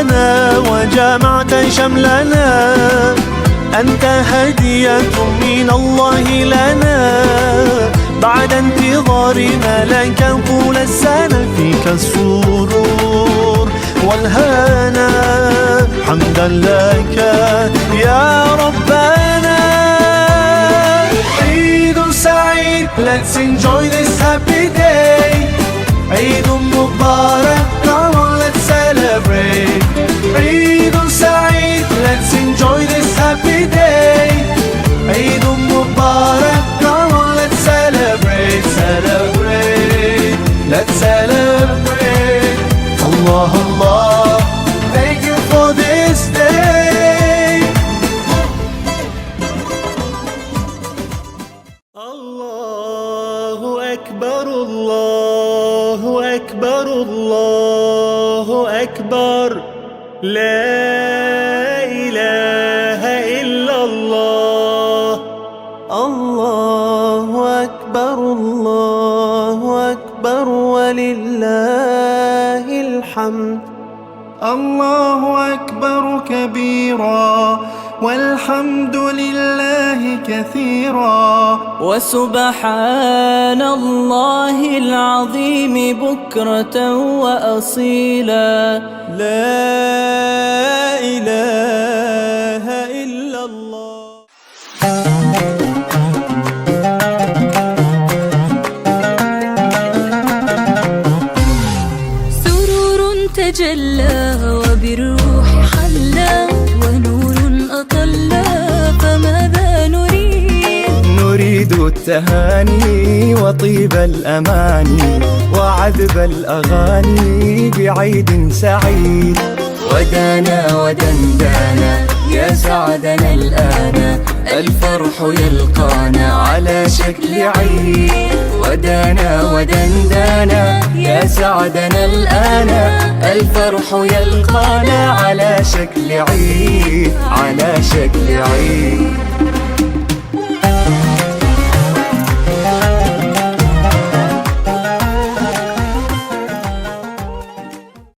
لنا وجمعت شملنا، أنت هدية من الله لنا، بعد انتظارنا لك طول السنة، فيك السرور والهنا، حمدا لك يا ربنا. عيد سعيد، let's enjoy this happy day. عيد مبارك، come on let's celebrate. عيد سعيد، let's enjoy this happy day. عيد مبارك، come on let's celebrate. Celebrate, let's celebrate. Allah Allah, thank you for this day. Allahu Akbar, Allahu Akbar, Allahu Akbar. La ilaha illallah. Allahu Akbar, Allahu Akbar, walillahil hamd. الله أكبر كبيرا والحمد لله كثيرا وسبحان الله العظيم بكرة وأصيلا. لا إله إلا الله. تجلى وبالروح حلى ونور أطلى، فماذا نريد؟ نريد التهاني وطيب الأماني وعذب الأغاني بعيد سعيد. ودانا ودندانا يا سعدنا الآن، الفرح يلقانا على شكل عيد. ودانا ودندانا يا سعدنا الآن، الفرح يلقانا على شكل عيد، على شكل عيد.